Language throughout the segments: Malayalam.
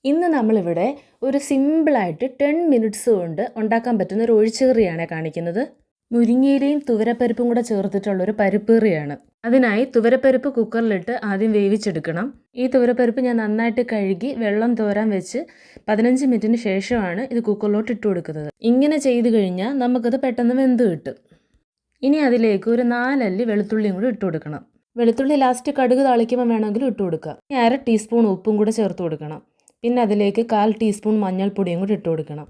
ഇന്ന് നമ്മളിവിടെ ഒരു സിമ്പിളായിട്ട് 10 മിനിറ്റ്സ് കൊണ്ട് ഉണ്ടാക്കാൻ പറ്റുന്ന ഒരു ഒഴിച്ചുകറിയാണ് കാണിക്കുന്നത്. മുരിങ്ങയിലയും തുവരപ്പരിപ്പും കൂടെ ചേർത്തിട്ടുള്ളൊരു പരിപ്പ് കറിയാണ്. അതിനായി തുവരപ്പരിപ്പ് കുക്കറിലിട്ട് ആദ്യം വേവിച്ചെടുക്കണം. ഈ തുവരപ്പരിപ്പ് ഞാൻ നന്നായിട്ട് കഴുകി വെള്ളം തോരാൻ വെച്ച് 15 മിനിറ്റിന് ശേഷമാണ് ഇത് കുക്കറിലോട്ട് ഇട്ട് കൊടുക്കുന്നത്. ഇങ്ങനെ ചെയ്ത് കഴിഞ്ഞാൽ നമുക്കത് പെട്ടെന്ന് വെന്ത് കിട്ടും. ഇനി അതിലേക്ക് ഒരു 4 അല്ലി വെളുത്തുള്ളിയും കൂടി ഇട്ട് കൊടുക്കണം. വെളുത്തുള്ളി ലാസ്റ്റ് കടുക് താളിക്കുമ്പോൾ വേണമെങ്കിലും ഇട്ട് കൊടുക്കുക. 1/2 ടീസ്പൂൺ ഉപ്പും കൂടെ ചേർത്ത് കൊടുക്കണം. പിന്നെ അതിലേക്ക് 1/4 ടീസ്പൂൺ മഞ്ഞൾപ്പൊടിയും കൂടി ഇട്ട് കൊടുക്കണം.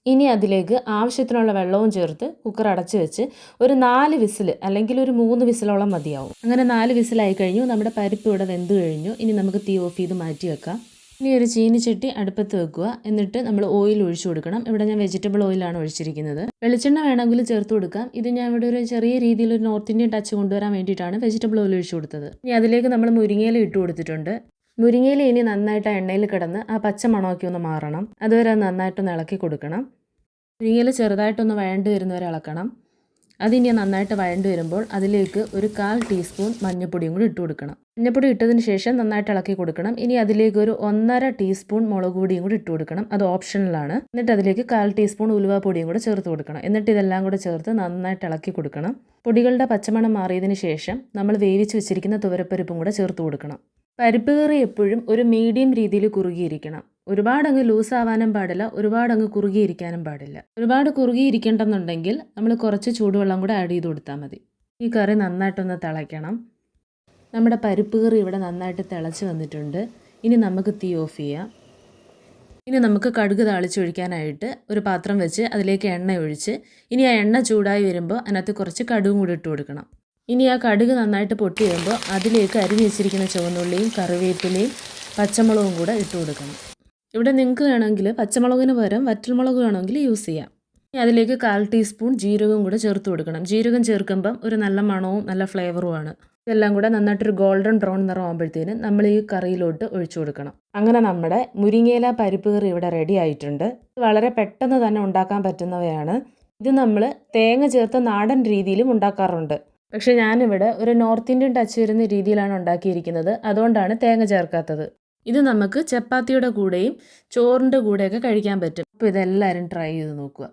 ഇനി അതിലേക്ക് ആവശ്യത്തിനുള്ള വെള്ളവും ചേർത്ത് കുക്കർ അടച്ച് വെച്ച് ഒരു 4 വിസിൽ അല്ലെങ്കിൽ ഒരു 3 വിസിലോളം മതിയാവും. അങ്ങനെ 4 വിസിലായി കഴിഞ്ഞു. നമ്മുടെ പരിപ്പ് ഇവിടെ വെന്ത് കഴിഞ്ഞു. ഇനി നമുക്ക് തീ ഓഫ് ചെയ്ത് മാറ്റി വെക്കാം. ഇനി ഒരു ചീനിച്ചട്ടി അടുപ്പത്ത് വെക്കുക. എന്നിട്ട് നമ്മൾ ഓയിൽ ഒഴിച്ചു കൊടുക്കണം. ഇവിടെ ഞാൻ വെജിറ്റബിൾ ഓയിലാണ് ഒഴിച്ചിരിക്കുന്നത്. വെളിച്ചെണ്ണ വേണമെങ്കിൽ ചേർത്ത് കൊടുക്കാം. ഇത് ഞാൻ ഇവിടെ ഒരു ചെറിയ രീതിയിൽ ഒരു നോർത്ത് ഇന്ത്യൻ ടച്ച് കൊണ്ടുവരാൻ വേണ്ടിയിട്ടാണ് വെജിറ്റബിൾ ഓയിൽ ഒഴിച്ചു കൊടുത്തത്. ഇനി അതിലേക്ക് നമ്മൾ മുരിങ്ങയില ഇട്ട് കൊടുത്തിട്ടുണ്ട്. മുരിങ്ങയില ഇനി നന്നായിട്ട് എണ്ണയിൽ കിടന്ന് ആ പച്ച മണമൊക്കെ ഒന്ന് മാറണം. അതുവരെ അത് നന്നായിട്ടൊന്ന് ഇളക്കി കൊടുക്കണം. മുരിങ്ങയില ചെറുതായിട്ടൊന്ന് വഴണ്ട് വരുന്നവരെ ഇളക്കണം. അതിനി നന്നായിട്ട് വഴണ്ട് വരുമ്പോൾ അതിലേക്ക് ഒരു 1/4 ടീസ്പൂൺ മഞ്ഞൾപ്പൊടിയും കൂടി ഇട്ട് കൊടുക്കണം. മഞ്ഞൾപ്പൊടി ഇട്ടതിന് ശേഷം നന്നായിട്ട് ഇളക്കി കൊടുക്കണം. ഇനി അതിലേക്ക് ഒരു 1/2 ടീസ്പൂൺ മുളക് പൊടിയും കൂടി ഇട്ട് കൊടുക്കണം. അത് ഓപ്ഷണലാണ്. എന്നിട്ട് അതിലേക്ക് 1/4 ടീസ്പൂൺ ഉലുവാപ്പൊടിയും കൂടെ ചേർത്ത് കൊടുക്കണം. എന്നിട്ട് ഇതെല്ലാം കൂടെ ചേർത്ത് നന്നായിട്ട് ഇളക്കി കൊടുക്കണം. പൊടികളുടെ പച്ചമണം മാറിയതിന് ശേഷം നമ്മൾ വേവിച്ച് വെച്ചിരിക്കുന്ന തുവരപ്പരിപ്പും കൂടെ ചേർത്ത് കൊടുക്കണം. പരിപ്പ് കറി എപ്പോഴും ഒരു മീഡിയം രീതിയിൽ കുറുകിയിരിക്കണം. ഒരുപാടങ്ങ് ലൂസാവാനും പാടില്ല, ഒരുപാടങ്ങ് കുറുകിയിരിക്കാനും പാടില്ല. ഒരുപാട് കുറുകിയിരിക്കേണ്ടെന്നുണ്ടെങ്കിൽ നമ്മൾ കുറച്ച് ചൂടുവെള്ളം കൂടെ ആഡ് ചെയ്ത് കൊടുത്താൽ മതി. ഈ കറി നന്നായിട്ടൊന്ന് തിളയ്ക്കണം. നമ്മുടെ പരിപ്പ് കറി ഇവിടെ നന്നായിട്ട് തിളച്ച് വന്നിട്ടുണ്ട്. ഇനി നമുക്ക് തീ ഓഫ് ചെയ്യാം. ഇനി നമുക്ക് കടുക് താളിച്ചൊഴിക്കാനായിട്ട് ഒരു പാത്രം വെച്ച് അതിലേക്ക് എണ്ണ ഒഴിച്ച് ഇനി ആ എണ്ണ ചൂടായി വരുമ്പോൾ അതിനകത്ത് കുറച്ച് കടുകും കൂടി ഇട്ട് കൊടുക്കണം. ഇനി ആ കടുക് നന്നായിട്ട് പൊട്ടി വരുമ്പോൾ അതിലേക്ക് അരിഞ്ഞ് വെച്ചിരിക്കുന്ന ചുവന്നുള്ളിയും കറിവേപ്പിലയും പച്ചമുളകും കൂടെ ഇട്ട് കൊടുക്കണം. ഇവിടെ നിങ്ങൾക്ക് വേണമെങ്കിൽ പച്ചമുളകിന് പകരം വറ്റൽമുളക് വേണമെങ്കിൽ യൂസ് ചെയ്യാം. ഇനി അതിലേക്ക് 1/4 ടീസ്പൂൺ ജീരകവും കൂടെ ചേർത്ത് കൊടുക്കണം. ജീരകം ചേർക്കുമ്പം ഒരു നല്ല മണവും നല്ല ഫ്ലേവറുമാണ്. ഇതെല്ലാം കൂടെ നന്നായിട്ടൊരു ഗോൾഡൻ ബ്രൗൺ നിറം ആകുമ്പോഴത്തേനും നമ്മൾ ഈ കറിയിലോട്ട് ഒഴിച്ചു കൊടുക്കണം. അങ്ങനെ നമ്മുടെ മുരിങ്ങയില പരിപ്പ് കറി ഇവിടെ റെഡി ആയിട്ടുണ്ട്. വളരെ പെട്ടെന്ന് തന്നെ ഉണ്ടാക്കാൻ പറ്റുന്നവയാണ്. ഇത് നമ്മൾ തേങ്ങ ചേർത്ത് നാടൻ രീതിയിലും ഉണ്ടാക്കാറുണ്ട്. പക്ഷേ ഞാനിവിടെ ഒരു നോർത്ത് ഇന്ത്യൻ ടച്ച് വരുന്ന രീതിയിലാണ് ഉണ്ടാക്കിയിരിക്കുന്നത്. അതുകൊണ്ടാണ് തേങ്ങ ചേർക്കാത്തത്. ഇത് നമുക്ക് ചപ്പാത്തിയുടെ കൂടെയും ചോറിൻ്റെ കൂടെയൊക്കെ കഴിക്കാൻ പറ്റും. അപ്പോൾ ഇതെല്ലാവരും ട്രൈ ചെയ്ത് നോക്കുക.